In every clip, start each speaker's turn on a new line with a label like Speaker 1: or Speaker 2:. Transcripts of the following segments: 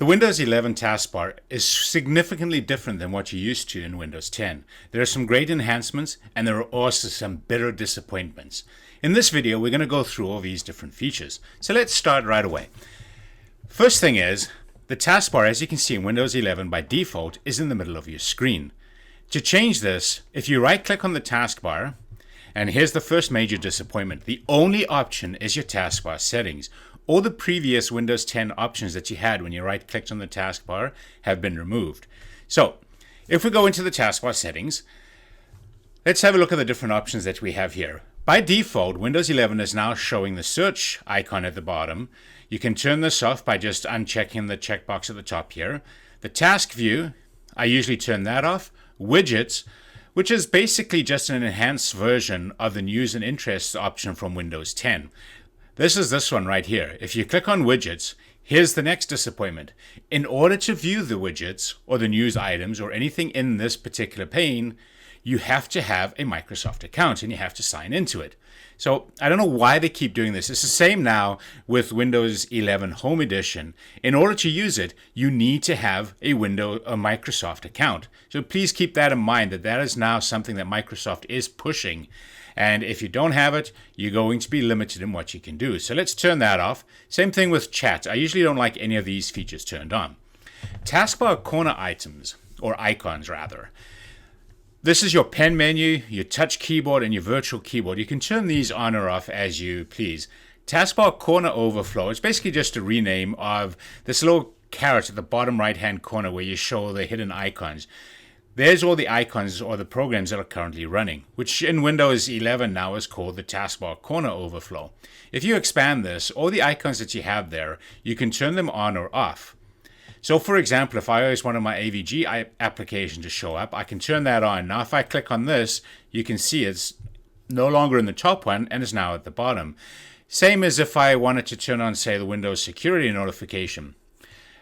Speaker 1: The Windows 11 taskbar is significantly different than what you're used to in Windows 10. There are some great enhancements, and there are also some bitter disappointments. In this video, we're going to go through all these different features. So let's start right away. First thing is, the taskbar, as you can see in Windows 11 by default, is in the middle of your screen. To change this, if you right-click on the taskbar, and here's the first major disappointment, the only option is your taskbar settings. All the previous Windows 10 options that you had when you right-clicked on the taskbar have been removed. So, if we go into the taskbar settings, let's have a look at the different options that we have here. By default, Windows 11 is now showing the search icon at the bottom. You can turn this off by just unchecking the checkbox at the top here. The task view, I usually turn that off. Widgets, which is basically just an enhanced version of the news and interests option from Windows 10. This is this one right here. If you click on widgets, here's the next disappointment. In order to view the widgets or the news items or anything in this particular pane, you have to have a Microsoft account and you have to sign into it. So I don't know why they keep doing this. It's the same now with Windows 11 Home Edition. In order to use it, you need to have a Microsoft account. So please keep that in mind, that is now something that Microsoft is pushing. And if you don't have it, you're going to be limited in what you can do. So let's turn that off. Same thing with chat. I usually don't like any of these features turned on. Taskbar corner items, or icons rather. This is your pen menu, your touch keyboard, and your virtual keyboard. You can turn these on or off as you please. Taskbar corner overflow, it's basically just a rename of this little caret at the bottom right-hand corner where you show the hidden icons. There's all the icons or the programs that are currently running, which in Windows 11 now is called the Taskbar Corner Overflow. If you expand this, all the icons that you have there, you can turn them on or off. So for example, if I always wanted my AVG application to show up, I can turn that on. Now if I click on this, you can see it's no longer in the top one and is now at the bottom. Same as if I wanted to turn on, say, the Windows security notification.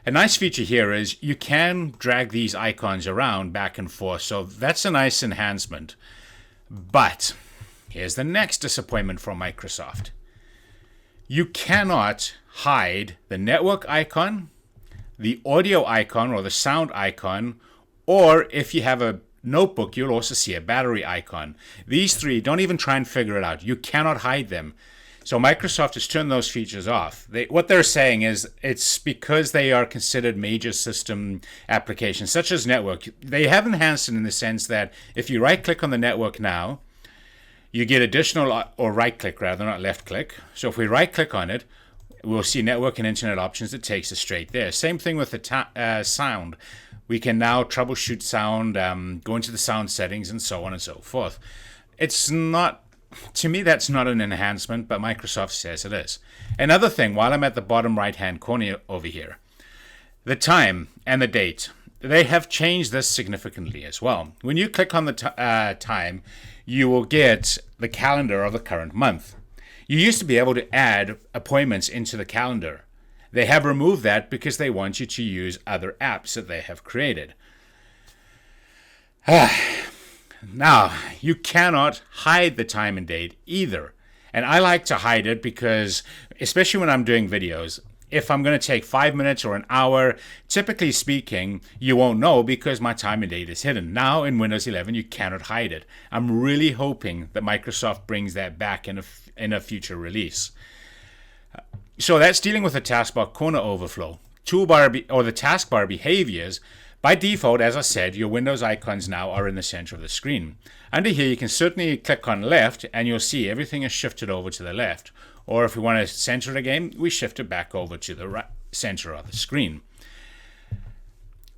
Speaker 1: A nice feature here is you can drag these icons around back and forth, so that's a nice enhancement. But here's the next disappointment from Microsoft. You cannot hide the network icon, the audio icon or the sound icon, or if you have a notebook, you'll also see a battery icon. These three, don't even try and figure it out. You cannot hide them. So Microsoft has turned those features off. What they're saying is it's because they are considered major system applications, such as network. They have enhanced it in the sense that if you right-click on the network now, you get additional, or right-click rather, not left-click. So if we right-click on it, we'll see network and internet options. It takes us straight there. Same thing with the sound. We can now troubleshoot sound, go into the sound settings, and so on and so forth. It's not... To me, that's not an enhancement, but Microsoft says it is. Another thing, while I'm at the bottom right-hand corner over here, the time and the date, they have changed this significantly as well. When you click on the time, you will get the calendar of the current month. You used to be able to add appointments into the calendar. They have removed that because they want you to use other apps that they have created. Now, you cannot hide the time and date either. And I like to hide it because, especially when I'm doing videos, if I'm going to take 5 minutes or an hour, typically speaking, you won't know because my time and date is hidden. Now in Windows 11, you cannot hide it. I'm really hoping that Microsoft brings that back in a future release. So that's dealing with the taskbar corner overflow. Or the taskbar behaviors. By default, as I said, your Windows icons now are in the center of the screen. Under here, you can certainly click on left and you'll see everything is shifted over to the left. Or if we want to center it again, we shift it back over to the right center of the screen.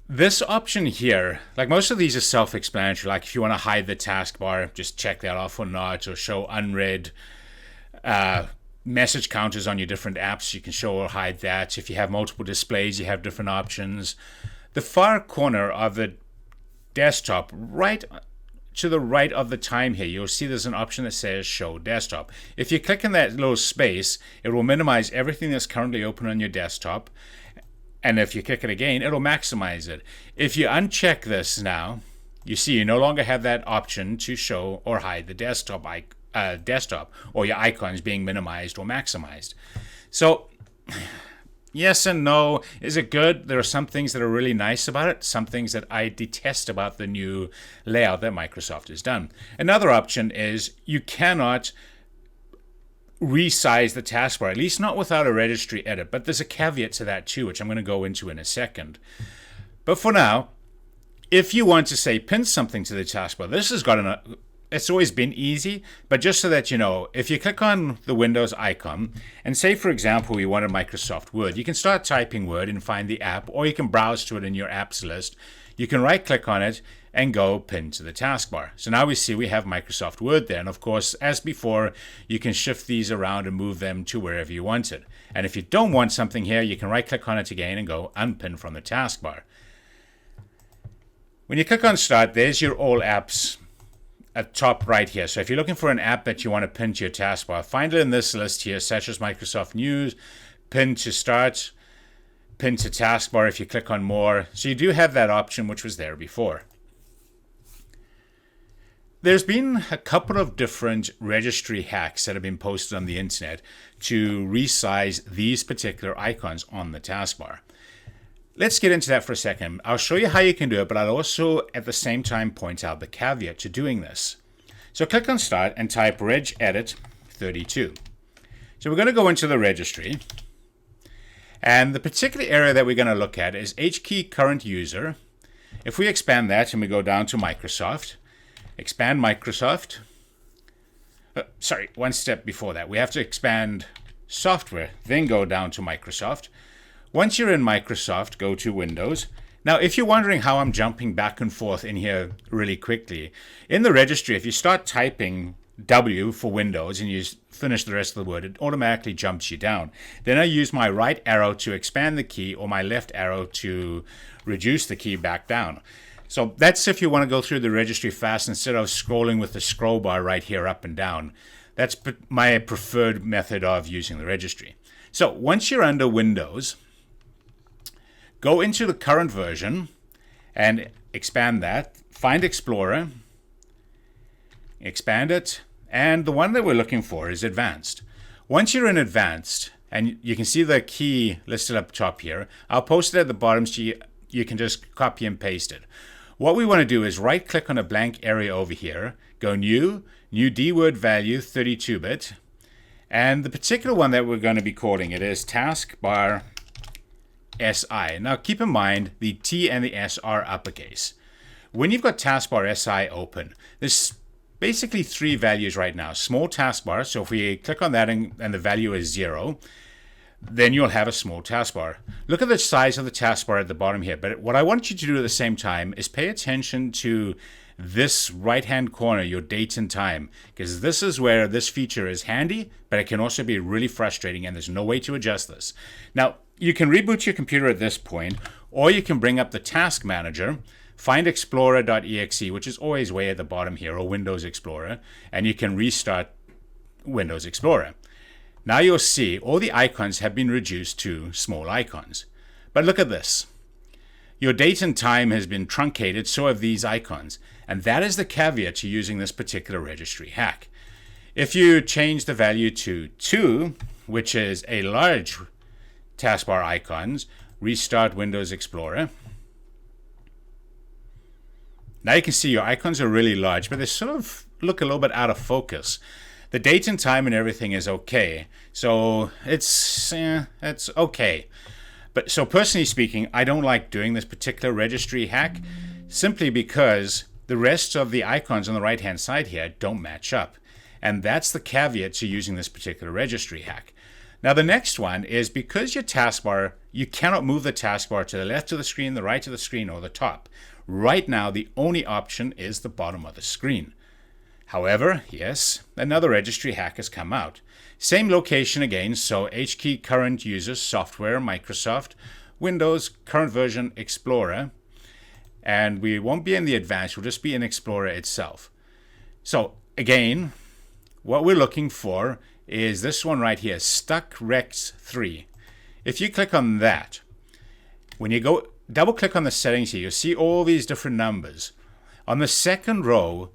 Speaker 1: This option here, like most of these are self-explanatory. Like if you want to hide the taskbar, just check that off or not, or show unread message counters on your different apps, you can show or hide that. If you have multiple displays, you have different options. The far corner of the desktop, right to the right of the time here, you'll see there's an option that says Show Desktop. If you click in that little space, it will minimize everything that's currently open on your desktop. And if you click it again, it'll maximize it. If you uncheck this now, you see you no longer have that option to show or hide the desktop or your icons being minimized or maximized. So Yes and no. Is it good? There are some things that are really nice about it, some things that I detest about the new layout that Microsoft has done. Another option is you cannot resize the taskbar, at least not without a registry edit. But there's a caveat to that too, which I'm going to go into in a second. But for now, if you want to say pin something to the taskbar, this has got it's always been easy, but just so that you know, if you click on the Windows icon and say, for example, we wanted Microsoft Word, you can start typing Word and find the app, or you can browse to it in your apps list. You can right click on it and go pin to the taskbar. So now we see we have Microsoft Word there. And of course, as before, you can shift these around and move them to wherever you want it. And if you don't want something here, you can right click on it again and go unpin from the taskbar. When you click on Start, there's your all apps at top right here. So if you're looking for an app that you want to pin to your taskbar, find it in this list here, such as Microsoft News, pin to Start, pin to taskbar if you click on More. So you do have that option, which was there before. There's been a couple of different registry hacks that have been posted on the internet to resize these particular icons on the taskbar. Let's get into that for a second. I'll show you how you can do it, but I'll also at the same time point out the caveat to doing this. So click on Start and type regedit 32. So we're going to go into the registry. And the particular area that we're going to look at is HKey current user. If we expand that and we go down to Microsoft, expand Microsoft. Sorry, one step before that. We have to expand software, then go down to Microsoft. Once you're in Microsoft, go to Windows. Now, if you're wondering how I'm jumping back and forth in here really quickly, in the registry, if you start typing W for Windows and you finish the rest of the word, it automatically jumps you down. Then I use my right arrow to expand the key or my left arrow to reduce the key back down. So that's if you want to go through the registry fast instead of scrolling with the scroll bar right here up and down. That's my preferred method of using the registry. So once you're under Windows, go into the current version and expand that. Find Explorer, expand it, and the one that we're looking for is Advanced. Once you're in Advanced, and you can see the key listed up top here, I'll post it at the bottom so you can just copy and paste it. What we want to do is right click on a blank area over here, go New D-word value 32-bit, and the particular one that we're going to be calling it is Taskbar SI. Now keep in mind the T and the S are uppercase. When you've got Taskbar SI open, there's basically three values right now. Small taskbar, so if we click on that and the value is 0, then you'll have a small taskbar. Look at the size of the taskbar at the bottom here, but what I want you to do at the same time is pay attention to this right-hand corner, your date and time, because this is where this feature is handy, but it can also be really frustrating and there's no way to adjust this. Now, you can reboot your computer at this point, or you can bring up the Task Manager, find Explorer.exe, which is always way at the bottom here, or Windows Explorer, and you can restart Windows Explorer. Now you'll see all the icons have been reduced to small icons. But look at this. Your date and time has been truncated, so have these icons. And that is the caveat to using this particular registry hack. If you change the value to 2, which is a large taskbar icons, restart Windows Explorer. Now you can see your icons are really large, but they sort of look a little bit out of focus. The date and time and everything is okay, so it's okay. But so personally speaking, I don't like doing this particular registry hack simply because the rest of the icons on the right hand side here don't match up. And that's the caveat to using this particular registry hack. Now the next one is because your taskbar, you cannot move the taskbar to the left of the screen, the right of the screen, or the top. Right now the only option is the bottom of the screen. However, yes, another registry hack has come out. Same location again, so HKey current user software, Microsoft, Windows, current version, Explorer, and we won't be in the advanced, we'll just be in Explorer itself. So again, what we're looking for is this one right here, StuckRex3. If you click on that, when you go double click on the settings here, you'll see all these different numbers. On the second row,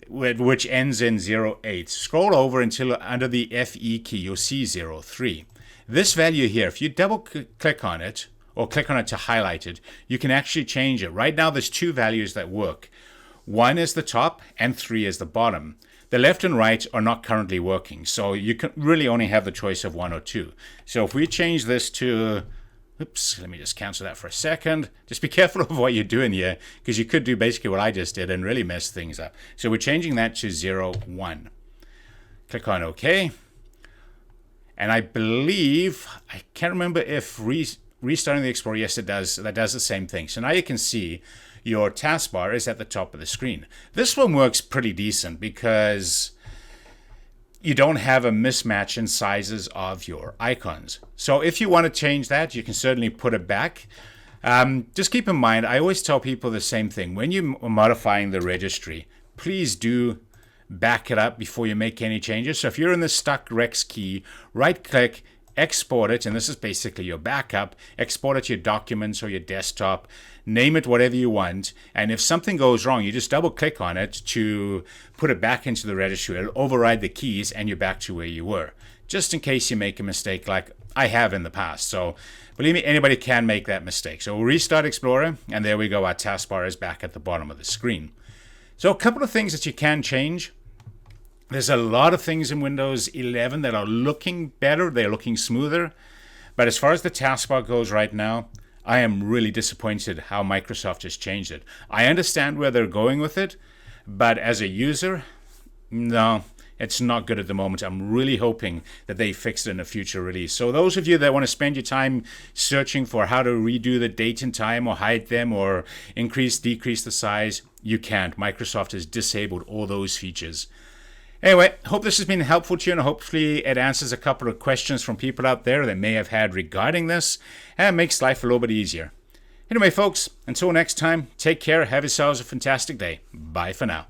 Speaker 1: which ends in 08. Scroll over until under the FE key, you'll see 03. This value here, if you double click on it or click on it to highlight it, you can actually change it. Right now there's two values that work. 1 is the top and 3 is the bottom. The left and right are not currently working, so you can really only have the choice of 1 or 2. So if we change this to, oops, let me just cancel that for a second. Just be careful of what you're doing here, because you could do basically what I just did and really mess things up. So we're changing that to 0, 1. Click on OK. And I believe, I can't remember if restarting the Explorer, yes it does, that does the same thing. So now you can see your taskbar is at the top of the screen. This one works pretty decent because you don't have a mismatch in sizes of your icons. So if you want to change that, you can certainly put it back. Just keep in mind, I always tell people the same thing. When you're modifying the registry, please do back it up before you make any changes. So if you're in the stuck Rex key, right click, export it, and this is basically your backup. Export it to your documents or your desktop, name it whatever you want, and if something goes wrong, you just double click on it to put it back into the registry. It'll override the keys and you're back to where you were, just in case you make a mistake like I have in the past. So believe me, anybody can make that mistake. So we'll restart Explorer, and there we go, our taskbar is back at the bottom of the screen. So a couple of things that you can change. There's a lot of things in Windows 11 that are looking better, they're looking smoother. But as far as the taskbar goes right now, I am really disappointed how Microsoft has changed it. I understand where they're going with it, but as a user, no, it's not good at the moment. I'm really hoping that they fix it in a future release. So those of you that want to spend your time searching for how to redo the date and time or hide them or increase, decrease the size, you can't. Microsoft has disabled all those features. Anyway, hope this has been helpful to you, and hopefully it answers a couple of questions from people out there that may have had regarding this, and makes life a little bit easier. Anyway, folks, until next time, take care, have yourselves a fantastic day. Bye for now.